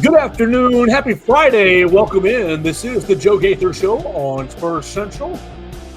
Good afternoon. Happy Friday. Welcome in. This is the Joe Gaither Show on Spurs Central,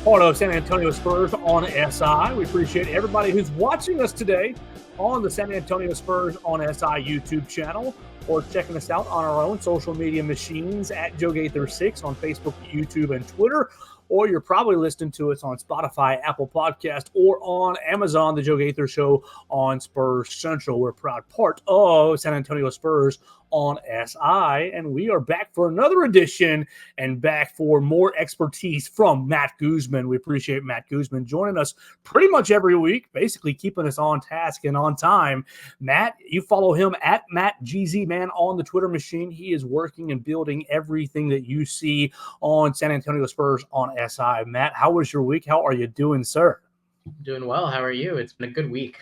part of San Antonio Spurs on SI. We appreciate everybody who's watching us today on the San Antonio Spurs on SI YouTube channel or checking us out on our own social media machines at Joe Gaither 6 on Facebook, YouTube, and Twitter. Or you're probably listening to us on Spotify, Apple Podcast, or on Amazon, the Joe Gaither Show on Spurs Central. We're a proud part of San Antonio Spurs on SI, and we are back for another edition and back for more expertise from Matt Guzman. We appreciate Matt Guzman joining us pretty much every week, basically keeping us on task and on time. Matt, you follow him at MattGZMan on the Twitter machine. He is working and building everything that you see on San Antonio Spurs on SI. Matt, how was your week? How are you doing, sir? Doing well. How are you? It's been a good week.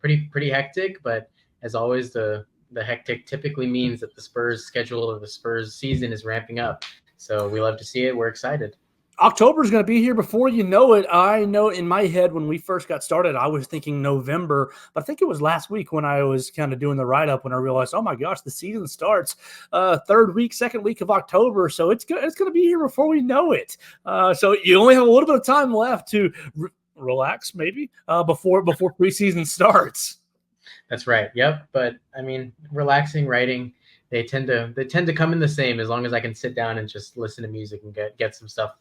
Pretty hectic, but as always, the hectic typically means that the Spurs schedule of the Spurs season is ramping up. So we love to see it. We're excited. October is going to be here before you know it. I know in my head when we first got started, I was thinking November, but I think it was last week when I was kind of doing the write-up when I realized, oh my gosh, the season starts second week of October. So it's going to be here before we know it. So you only have a little bit of time left to relax maybe before preseason starts. That's right. Yep. But I mean, relaxing, writing, they tend to come in the same as long as I can sit down and just listen to music and get some stuff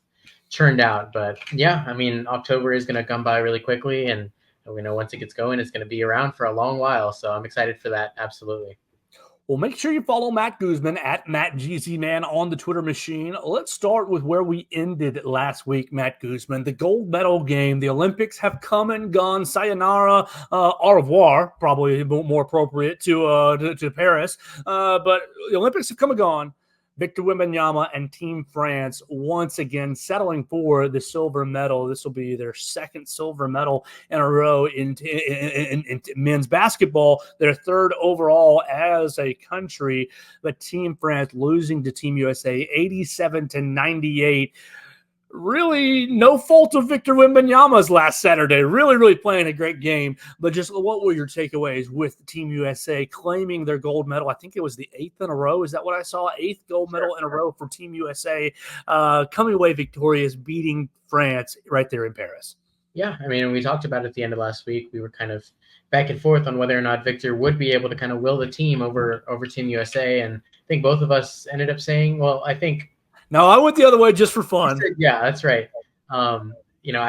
churned out. But yeah, I mean, October is going to come by really quickly, and we know once it gets going, it's going to be around for a long while. So I'm excited for that. Absolutely. Well, make sure you follow Matt Guzman at MattGZMan on the Twitter machine. Let's start with where we ended last week, Matt Guzman. The gold medal game. The Olympics have come and gone. Sayonara, au revoir, probably more appropriate to Paris. But the Olympics have come and gone. Victor Wembanyama and Team France once again settling for the silver medal. This will be their second silver medal in a row in men's basketball, their third overall as a country. But Team France losing to Team USA 87-98. Really no fault of Victor Wembanyama's last Saturday. Really playing a great game. But just what were your takeaways with Team USA claiming their gold medal? I think it was the 8th in a row. Is that what I saw? 8th gold medal in a row for Team USA. Coming away victorious, beating France right there in Paris. Yeah, I mean, we talked about it at the end of last week. We were kind of back and forth on whether or not Victor would be able to kind of will the team over Team USA. And I think both of us ended up saying, well, I think no, I went the other way just for fun. Yeah, that's right. I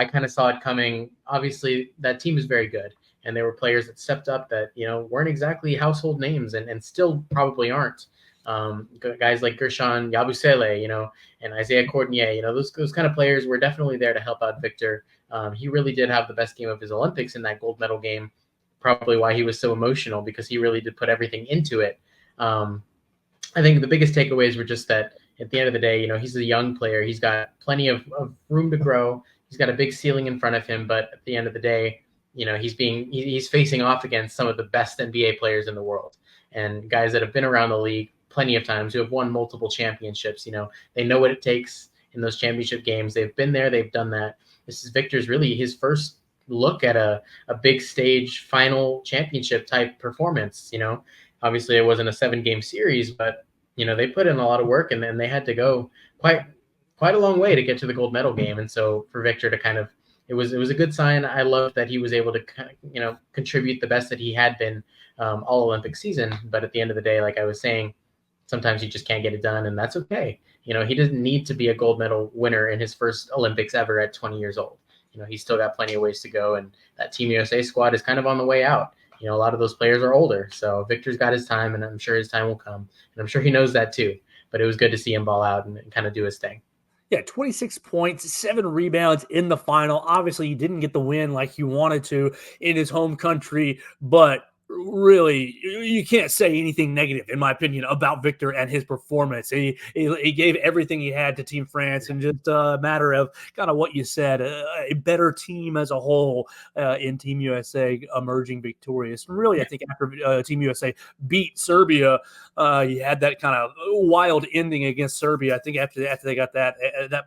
kind of saw it coming. Obviously, that team is very good, and there were players that stepped up that weren't exactly household names, and still probably aren't. Guys like Gershon Yabusele, and Isaiah Cordonier, those kind of players were definitely there to help out Victor. He really did have the best game of his Olympics in that gold medal game. Probably why he was so emotional, because he really did put everything into it. I think the biggest takeaways were just that at the end of the day, he's a young player. He's got plenty of room to grow. He's got a big ceiling in front of him. But at the end of the day, he's facing off against some of the best NBA players in the world, and guys that have been around the league plenty of times, who have won multiple championships. They know what it takes in those championship games. They've been there. They've done that. This is Victor's really his first look at a big stage final championship type performance. Obviously it wasn't a 7-game series, but they put in a lot of work, and then they had to go quite a long way to get to the gold medal game. And so for Victor to it was a good sign. I love that he was able to contribute the best that he had been all Olympic season. But at the end of the day, like I was saying, sometimes you just can't get it done, and that's okay. He doesn't need to be a gold medal winner in his first Olympics ever at 20 years old. He's still got plenty of ways to go, and that Team USA squad is kind of on the way out. A lot of those players are older. So Victor's got his time, and I'm sure his time will come. And I'm sure he knows that too. But it was good to see him ball out and kind of do his thing. Yeah, 26 points, 7 rebounds in the final. Obviously, he didn't get the win like he wanted to in his home country, but really, you can't say anything negative, in my opinion, about Victor and his performance. He gave everything he had to Team France, and just a matter of kind of what you said, a better team as a whole in Team USA emerging victorious. And really, I think after Team USA beat Serbia, you had that kind of wild ending against Serbia. I think after they got that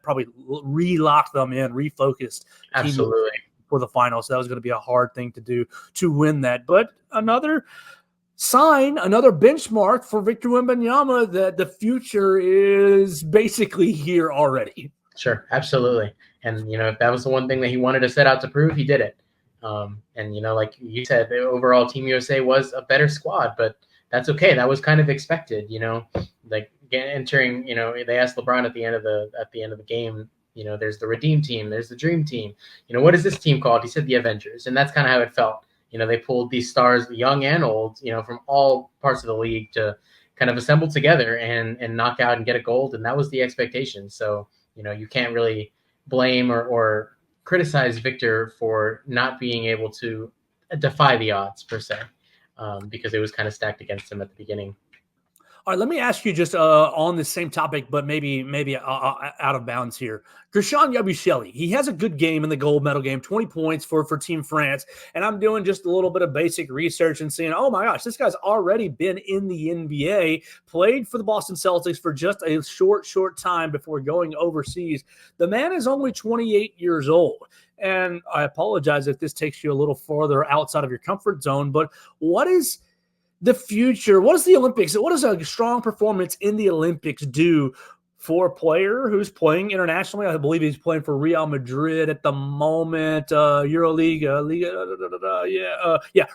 probably re-locked them in, refocused. Absolutely. For the final. So that was going to be a hard thing to do to win that. But another sign another benchmark for Victor Wembanyama that the future is basically here already. Sure, absolutely. And if that was the one thing that he wanted to set out to prove, he did it. And like you said, the overall Team USA was a better squad, but that's okay. That was kind of expected. Like entering. They asked LeBron at the end of the game. There's the Redeem Team, there's the Dream Team. What is this team called? He said the Avengers, and that's kind of how it felt. They pulled these stars, young and old, from all parts of the league to kind of assemble together and knock out and get a gold, and that was the expectation. So you can't really blame or criticize Victor for not being able to defy the odds per se, because it was kind of stacked against him at the beginning. All right, let me ask you just on the same topic, but maybe out of bounds here. Guerschon Yabusele, he has a good game in the gold medal game, 20 points for Team France. And I'm doing just a little bit of basic research and seeing, oh my gosh, this guy's already been in the NBA, played for the Boston Celtics for just a short time before going overseas. The man is only 28 years old. And I apologize if this takes you a little farther outside of your comfort zone, but what is the future? What is the Olympics? What does a strong performance in the Olympics do for a player who's playing internationally? I believe he's playing for Real Madrid at the moment, Euroliga,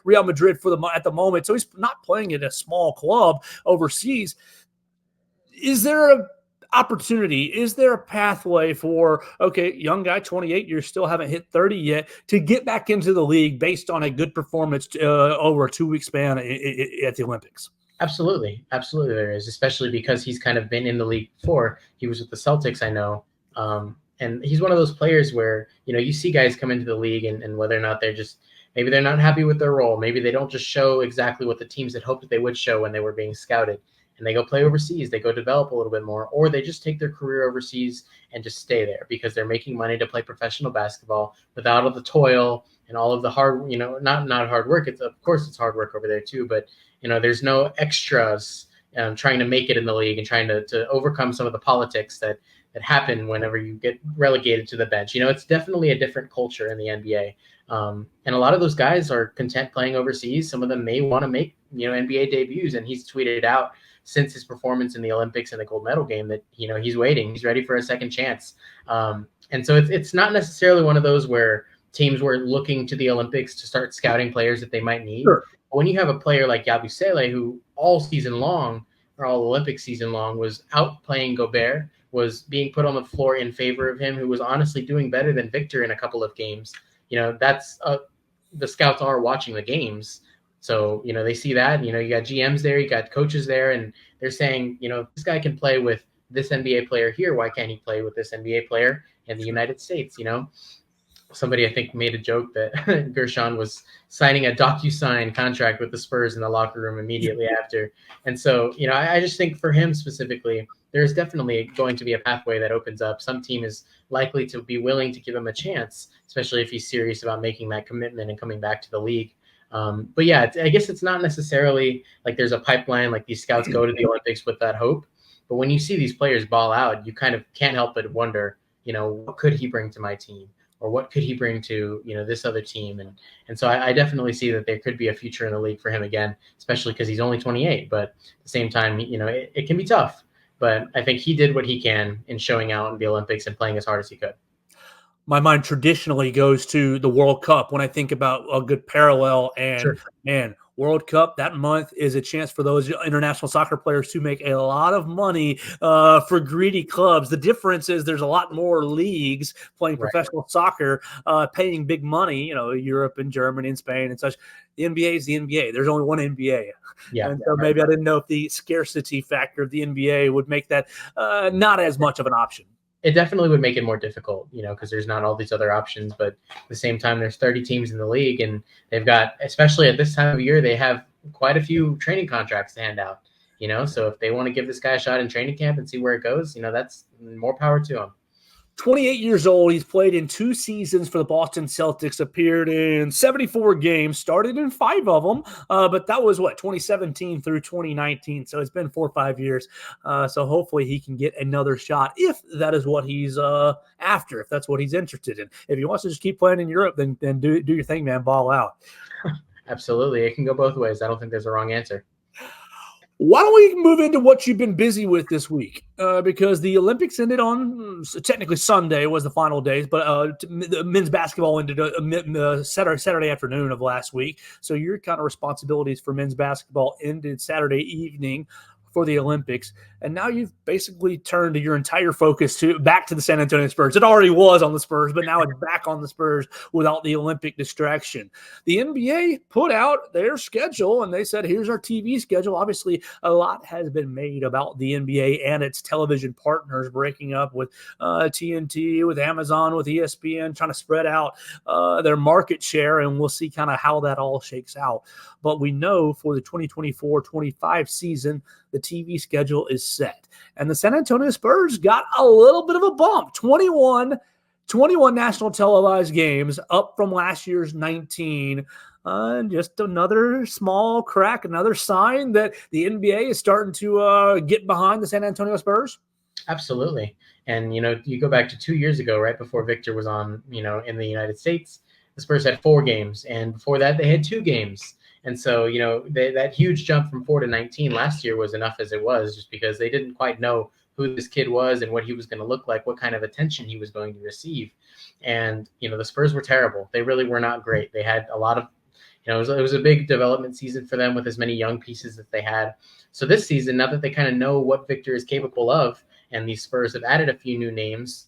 Real Madrid at the moment. So he's not playing at a small club overseas. Is there a opportunity? Is there a pathway for, okay, young guy, 28, you still haven't hit 30 yet, to get back into the league based on a good performance over a 2-week span at the Olympics? Absolutely there is, especially because he's kind of been in the league before. He was with the Celtics, I know, and he's one of those players where you see guys come into the league and whether or not maybe they're not happy with their role, maybe they don't just show exactly what the teams had hoped that they would show when they were being scouted, and they go play overseas, they go develop a little bit more, or they just take their career overseas and just stay there because they're making money to play professional basketball without all the toil and all of the hard, not hard work. Of course it's hard work over there too, but there's no extras trying to make it in the league and trying to overcome some of the politics that happen whenever you get relegated to the bench. It's definitely a different culture in the NBA. And a lot of those guys are content playing overseas. Some of them may want to make, NBA debuts, and he's tweeted out since his performance in the Olympics and the gold medal game that, he's waiting, he's ready for a second chance. And so it's not necessarily one of those where teams were looking to the Olympics to start scouting players that they might need. Sure. But when you have a player like Yabusele, who all season long or all Olympic season long was out playing Gobert, was being put on the floor in favor of him, who was honestly doing better than Victor in a couple of games, that's the scouts are watching the games. So, they see that, you got GMs there, you got coaches there, and they're saying, this guy can play with this NBA player here. Why can't he play with this NBA player in the United States? Somebody, I think, made a joke that Guerschon was signing a DocuSign contract with the Spurs in the locker room immediately after. And so, I just think for him specifically, there's definitely going to be a pathway that opens up. Some team is likely to be willing to give him a chance, especially if he's serious about making that commitment and coming back to the league. But yeah, I guess it's not necessarily like there's a pipeline, like these scouts go to the Olympics with that hope. But when you see these players ball out, you kind of can't help but wonder, what could he bring to my team? Or what could he bring to, this other team? And so I definitely see that there could be a future in the league for him again, especially because he's only 28. But at the same time, it can be tough. But I think he did what he can in showing out in the Olympics and playing as hard as he could. My mind traditionally goes to the World Cup when I think about a good parallel. And Sure. Man, World Cup that month is a chance for those international soccer players to make a lot of money for greedy clubs. The difference is there's a lot more leagues playing professional soccer, paying big money, Europe and Germany and Spain and such. The NBA is the NBA. There's only one NBA. Yeah. And so maybe I didn't know if the scarcity factor of the NBA would make that not as much of an option. It definitely would make it more difficult, because there's not all these other options. But at the same time, there's 30 teams in the league, and they've got, especially at this time of year, they have quite a few training contracts to hand out. So if they want to give this guy a shot in training camp and see where it goes, that's more power to him. 28 years old. He's played in 2 seasons for the Boston Celtics, appeared in 74 games, started in 5 of them, but that was 2017 through 2019. So it's been 4 or 5 years. So hopefully he can get another shot if that is what he's after, if that's what he's interested in. If he wants to just keep playing in Europe, then do your thing, man. Ball out. Absolutely. It can go both ways. I don't think there's a wrong answer. Why don't we move into what you've been busy with this week? Because the Olympics ended on technically Sunday was the final days, but the men's basketball ended Saturday afternoon of last week. So your kind of responsibilities for men's basketball ended Saturday evening for the Olympics, and now you've basically turned your entire focus back to the San Antonio Spurs. It already was on the Spurs, but now it's back on the Spurs without the Olympic distraction. The NBA put out their schedule, and they said, here's our TV schedule. Obviously, a lot has been made about the NBA and its television partners breaking up with TNT, with Amazon, with ESPN, trying to spread out their market share, and we'll see kind of how that all shakes out. But we know for the 2024-25 season, the TV schedule is set. And the San Antonio Spurs got a little bit of a bump, 21 national televised games up from last year's 19. Just another small crack, another sign that the NBA is starting to get behind the San Antonio Spurs. Absolutely. And, you go back to 2 years ago, right before Victor was on, in the United States, the Spurs had 4 games. And before that, they had 2 games. And so, that huge jump from 4 to 19 last year was enough as it was, just because they didn't quite know who this kid was and what he was going to look like, what kind of attention he was going to receive. And, the Spurs were terrible. They really were not great. They had a lot of, it was a big development season for them with as many young pieces that they had. So this season, now that they kind of know what Victor is capable of, and these Spurs have added a few new names,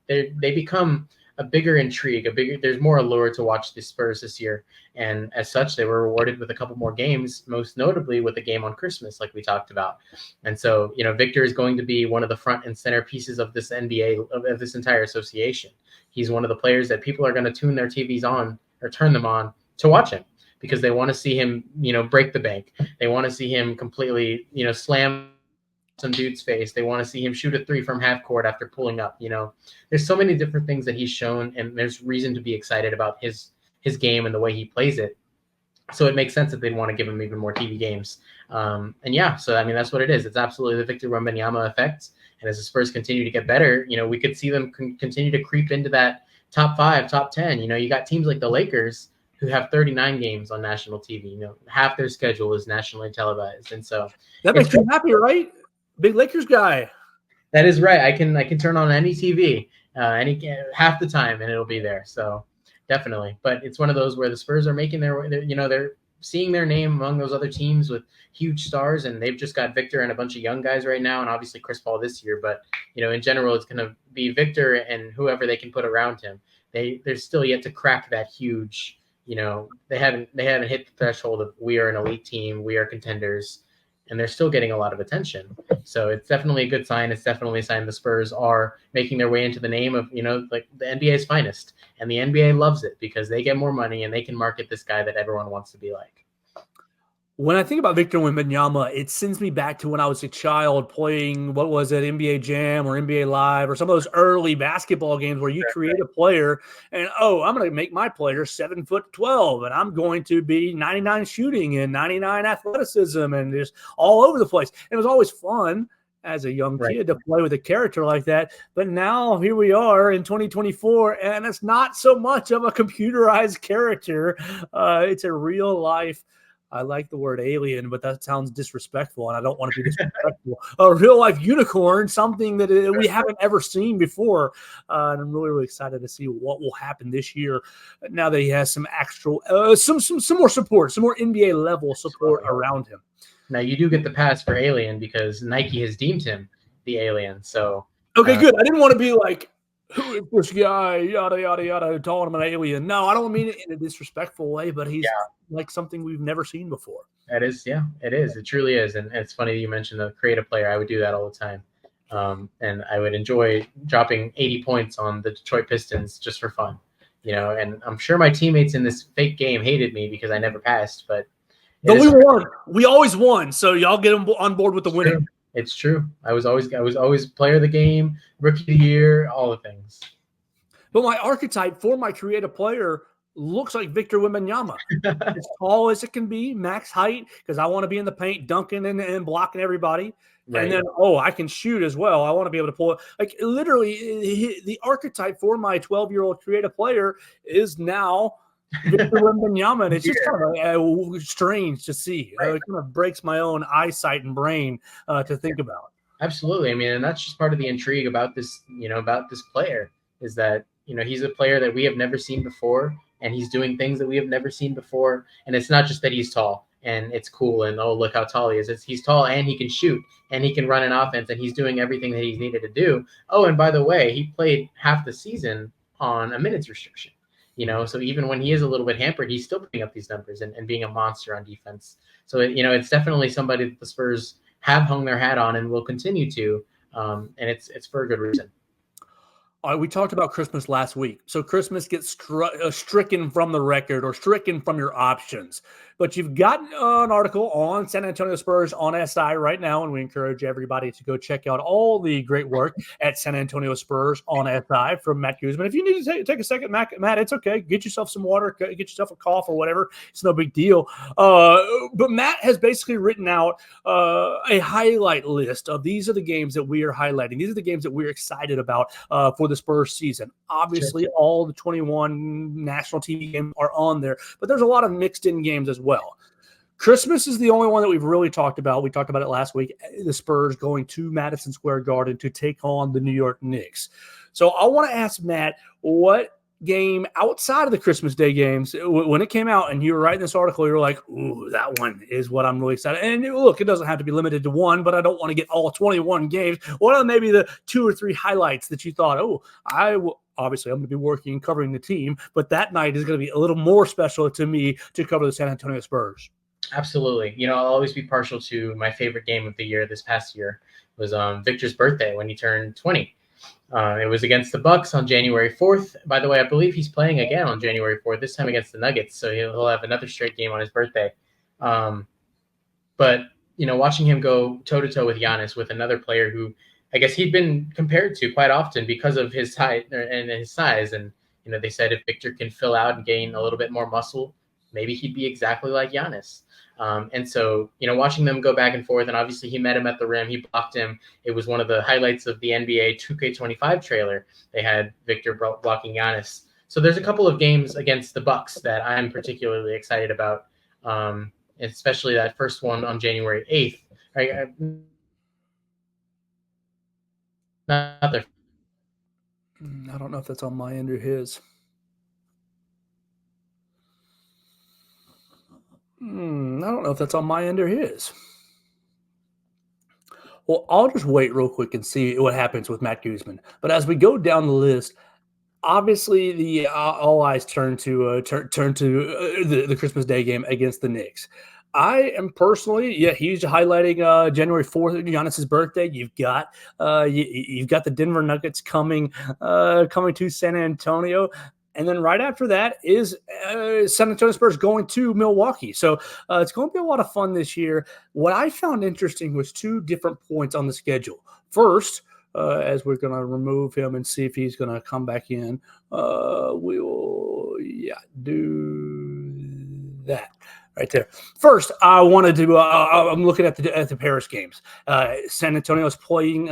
they become a bigger intrigue, there's more allure to watch the Spurs this year. And as such, they were rewarded with a couple more games, most notably with a game on Christmas, like we talked about. And so, Victor is going to be one of the front and center pieces of this NBA, of this entire association. He's one of the players that people are going to tune their TVs on or turn them on to watch him, because they want to see him, break the bank. They want to see him completely, slam some dude's face. They want to see him shoot a 3 from half court after pulling up. There's so many different things that he's shown, and there's reason to be excited about his game and the way he plays it. So it makes sense that they'd want to give him even more TV games. So that's what it is. It's absolutely the Victor Wembanyama effect. And as the Spurs continue to get better, we could see them continue to creep into that top 5, top 10. You got teams like the Lakers who have 39 games on national TV. Half their schedule is nationally televised. And so that makes you happy, right? Big Lakers guy. That is right. I can turn on any TV half the time and it'll be there. So definitely. But it's one of those where the Spurs are making they're seeing their name among those other teams with huge stars, and they've just got Victor and a bunch of young guys right now, and obviously Chris Paul this year. But in general, it's going to be Victor and whoever they can put around him. They're still yet to crack that huge. They haven't hit the threshold of we are an elite team, we are contenders. And they're still getting a lot of attention. So it's definitely a good sign. It's definitely a sign the Spurs are making their way into the name of, like the NBA's finest. And the NBA loves it because they get more money and they can market this guy that everyone wants to be like. When I think about Victor Wembanyama, it sends me back to when I was a child playing, what was it, NBA Jam or NBA Live or some of those early basketball games where you create a player and, I'm going to make my player 7'12", and I'm going to be 99 shooting and 99 athleticism and just all over the place. It was always fun as a young kid to play with a character like that. But now here we are in 2024, and it's not so much of a computerized character. It's a real life. I like the word alien, but that sounds disrespectful, and I don't want to be disrespectful. A real-life unicorn, something that we haven't ever seen before. And I'm really, really excited to see what will happen this year. Now that he has some actual, some more support, some more NBA-level support around him. Now, you do get the pass for alien because Nike has deemed him the alien. So okay, good. I didn't want to be like, who is this guy, yada, yada, yada, calling him an alien. No, I don't mean it in a disrespectful way, but he's like something we've never seen before. That is, it is. It truly is. And it's funny that you mentioned the creative player. I would do that all the time. And I would enjoy dropping 80 points on the Detroit Pistons just for fun, and I'm sure my teammates in this fake game hated me because I never passed, but we won. We always won. So y'all get them on board with the winning. It's true. I was always player of the game, rookie of the year, all the things. But my archetype for my creative player looks like Victor Wembanyama. As tall as it can be, max height, because I want to be in the paint, dunking and blocking everybody. Right. And then, I can shoot as well. I want to be able to pull it. Like, literally, the archetype for my 12-year-old creative player is now Victor Wembanyama, and it's just Yeah. kind of strange to see. Right. It kind of breaks my own eyesight and brain to think about. Absolutely. I mean, and that's just part of the intrigue about this, about this player is that, he's a player that we have never seen before, and he's doing things that we have never seen before. And it's not just that he's tall and it's cool and, oh, look how tall he is. He's tall and he can shoot and he can run an offense and he's doing everything that he's needed to do. Oh, and by the way, he played half the season on a minutes restriction. So even when he is a little bit hampered, he's still putting up these numbers and being a monster on defense. So, it's definitely somebody that the Spurs have hung their hat on and will continue to, and it's for a good reason. All right, we talked about Christmas last week. So Christmas gets stricken from the record or stricken from your options. But you've got an article on San Antonio Spurs on SI right now, and we encourage everybody to go check out all the great work at San Antonio Spurs on SI from Matt Guzman. If you need to take a second, Matt, it's okay. Get yourself some water, get yourself a cough or whatever. It's no big deal. But Matt has basically written out a highlight list of these are the games that we are highlighting. These are the games that we're excited about for the Spurs season. Obviously, sure, all the 21 national TV games are on there, but there's a lot of mixed in games as well. Christmas is the only one that we've really talked about. We talked about it last week. The Spurs going to Madison Square Garden to take on the New York Knicks. So I want to ask Matt, what game outside of the Christmas Day games, when it came out and you were writing this article, you were like, ooh, that one is what I'm really excited. And look, it doesn't have to be limited to one, but I don't want to get all 21 games. What are maybe the 2 or 3 highlights that you thought, oh, obviously I'm going to be working and covering the team, but that night is going to be a little more special to me to cover the San Antonio Spurs? Absolutely. I'll always be partial to my favorite game of the year this past year was Victor's birthday when he turned 20. It was against the Bucks on January 4th. By the way, I believe he's playing again on January 4th, this time against the Nuggets. So he'll have another straight game on his birthday. But, watching him go toe-to-toe with Giannis, with another player who I guess he'd been compared to quite often because of his height and his size. And, they said if Victor can fill out and gain a little bit more muscle, maybe he'd be exactly like Giannis. And so, watching them go back and forth, and obviously he met him at the rim, he blocked him. It was one of the highlights of the NBA 2K25 trailer. They had Victor blocking Giannis. So there's a couple of games against the Bucks that I'm particularly excited about, especially that first one on January 8th. Right? Not their... I don't know if that's on my end or his. I don't know if that's on my end or his. Well, I'll just wait real quick and see what happens with Matt Guzman. But as we go down the list, obviously the all eyes turn to the Christmas Day game against the Knicks. I am personally, he's highlighting January 4th, Giannis's birthday. You've got the Denver Nuggets coming to San Antonio. And then right after that is San Antonio Spurs going to Milwaukee. So it's going to be a lot of fun this year. What I found interesting was 2 different points on the schedule. First, as we're going to remove him and see if he's going to come back in, we will do that. Right there. First, I wanted to. I'm looking at the Paris games. San Antonio is playing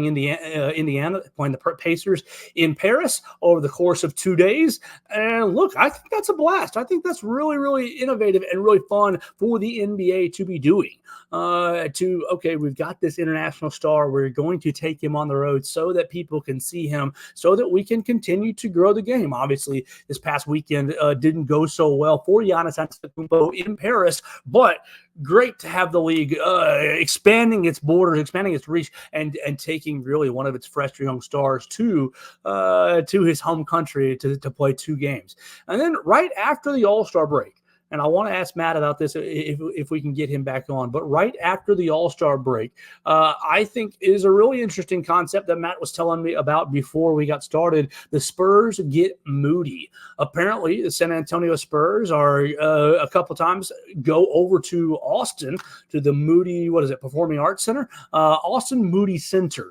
Indiana, playing the Pacers in Paris over the course of 2 days. And look, I think that's a blast. I think that's really, really innovative and really fun for the NBA to be doing. We've got this international star. We're going to take him on the road so that people can see him, so that we can continue to grow the game. Obviously, this past weekend didn't go so well for Giannis Antetokounmpo in Paris, but great to have the league expanding its borders, expanding its reach, and taking really one of its fresh young stars to his home country to play 2 games. And then right after the All-Star break, and I want to ask Matt about this if we can get him back on. But right after the All-Star break, I think is a really interesting concept that Matt was telling me about before we got started. The Spurs get moody. Apparently, the San Antonio Spurs are a couple times go over to Austin, to the Moody, Performing Arts Center? Austin Moody Center.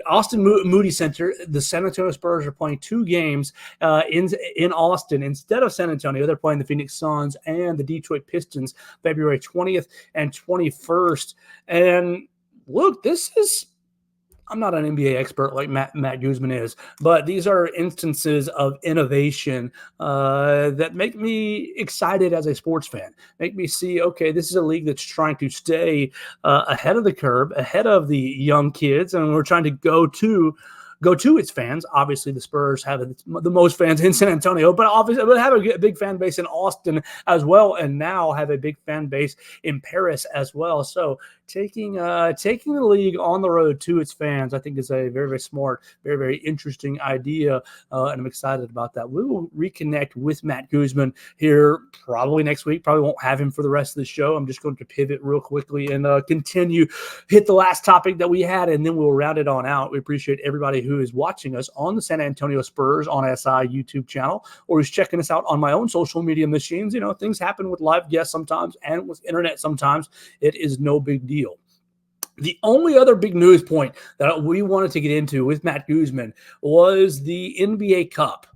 Austin Moody Center. The San Antonio Spurs are playing 2 games in Austin instead of San Antonio. They're playing the Phoenix Suns and the Detroit Pistons February 20th and 21st. And look, this is I'm not an NBA expert like Matt Guzman is, but these are instances of innovation that make me excited as a sports fan. Make me see, okay, this is a league that's trying to stay ahead of the curve, ahead of the young kids, and we're trying to go to its fans. Obviously, the Spurs have the most fans in San Antonio, but obviously they have a big fan base in Austin as well, and now have a big fan base in Paris as well. So taking the league on the road to its fans, I think, is a very, very smart, very, very interesting idea, and I'm excited about that. We will reconnect with Matt Guzman here probably next week. Probably won't have him for the rest of the show. I'm just going to pivot real quickly and continue, hit the last topic that we had, and then we'll round it on out. We appreciate everybody who is watching us on the San Antonio Spurs on SI YouTube channel, or who's checking us out on my own social media machines. You know, things happen with live guests sometimes and with internet sometimes. It is no big deal. The only other big news point that we wanted to get into with Matt Guzman was the NBA Cup.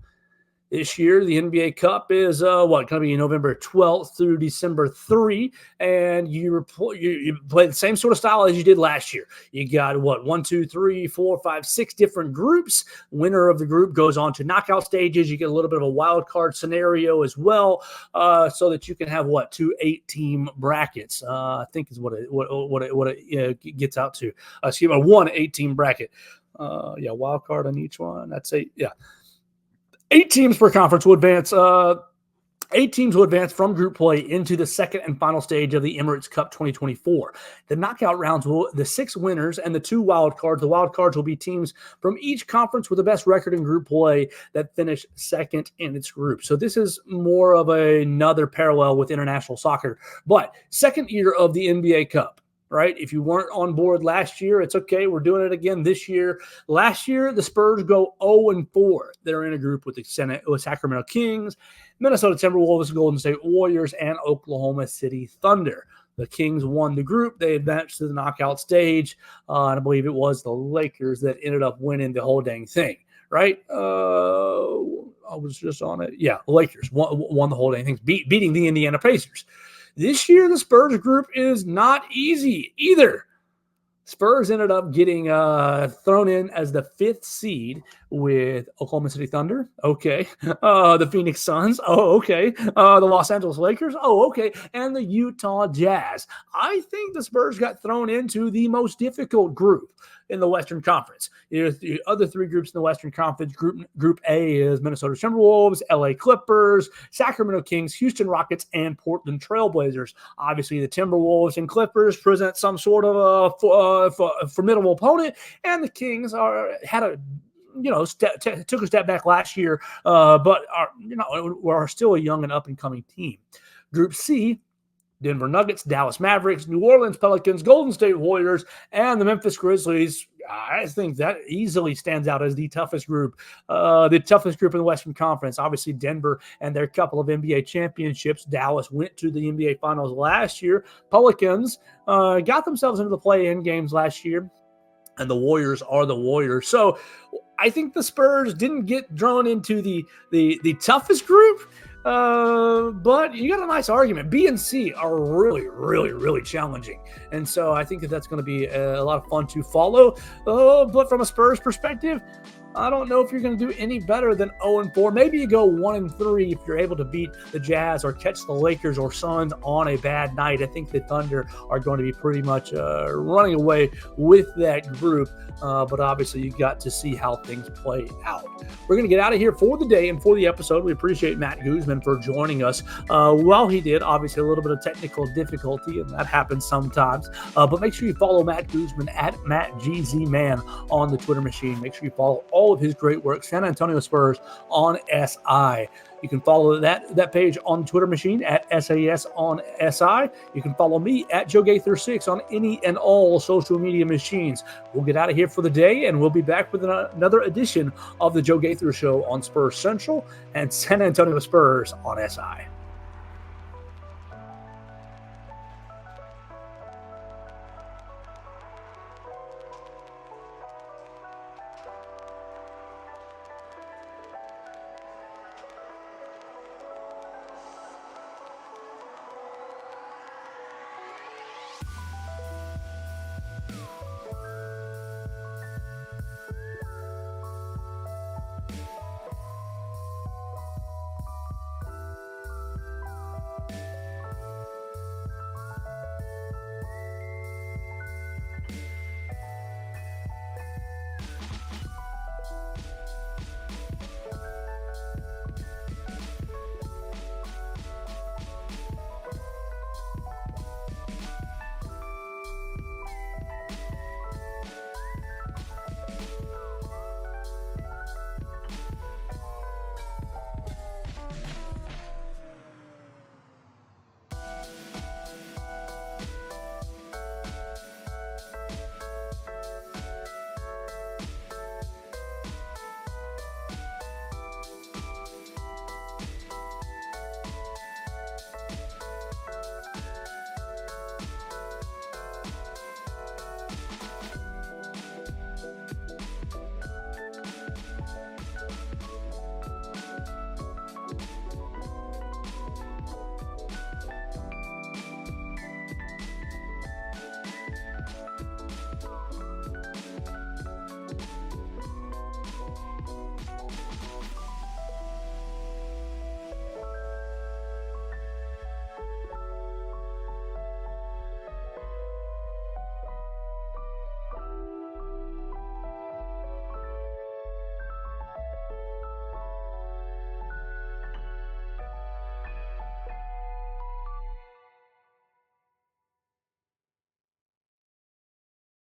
This year, the NBA Cup is going to be November 12th through December 3, and you play the same sort of style as you did last year. You got 1, 2, 3, 4, 5, 6 different groups. Winner of the group goes on to knockout stages. You get a little bit of a wild card scenario as well, so that you can have 2 8-team brackets. I think is what it gets out to. Excuse me, 1 8-team bracket. Wild card on each one. That's 8. Yeah. 8 teams per conference will advance. 8 teams will advance from group play into the second and final stage of the Emirates Cup 2024. The knockout rounds the 6 winners and the 2 wild cards. The wild cards will be teams from each conference with the best record in group play that finish second in its group. So this is more of another parallel with international soccer, but second year of the NBA Cup. Right? If you weren't on board last year, it's okay. We're doing it again this year. Last year, the Spurs go 0-4. They're in a group with with Sacramento Kings, Minnesota Timberwolves, Golden State Warriors, and Oklahoma City Thunder. The Kings won the group. They advanced to the knockout stage, and I believe it was the Lakers that ended up winning the whole dang thing. Right? I was just on it. Yeah, the Lakers won the whole dang thing, beating the Indiana Pacers. This year, the Spurs group is not easy either. Spurs ended up getting thrown in as the 5th seed with Oklahoma City Thunder. Okay. The Phoenix Suns. Oh, okay. The Los Angeles Lakers. Oh, okay. And the Utah Jazz. I think the Spurs got thrown into the most difficult group in the Western Conference. The other 3 groups in the Western Conference, Group A is Minnesota Timberwolves, LA Clippers, Sacramento Kings, Houston Rockets, and Portland Trailblazers. Obviously, the Timberwolves and Clippers present some sort of a formidable opponent, and the Kings took a step back last year, but are still a young and up and coming team. Group C, Denver Nuggets, Dallas Mavericks, New Orleans Pelicans, Golden State Warriors, and the Memphis Grizzlies. I think that easily stands out as the toughest group in the Western Conference. Obviously, Denver and their couple of NBA championships. Dallas went to the NBA Finals last year. Pelicans got themselves into the play-in games last year, and the Warriors are the Warriors. So I think the Spurs didn't get drawn into the toughest group, but you got a nice argument. B and C are really, really, really challenging. And so I think that's going to be a lot of fun to follow. But from a Spurs perspective, I don't know if you're going to do any better than 0-4. Maybe you go 1-3 if you're able to beat the Jazz or catch the Lakers or Suns on a bad night. I think the Thunder are going to be pretty much running away with that group. But obviously, you got to see how things play out. We're going to get out of here for the day and for the episode. We appreciate Matt Guzman for joining us. While he did, obviously, a little bit of technical difficulty, and that happens sometimes. But make sure you follow Matt Guzman at MattGZMan on the Twitter machine. Make sure you follow all of his great work, San Antonio Spurs on SI. You can follow that page on the Twitter machine at SAS on SI. You can follow me at JoeGaither6 on any and all social media machines. We'll get out of here for the day, and we'll be back with another edition of the Joe Gaither Show on Spurs Central and San Antonio Spurs on SI.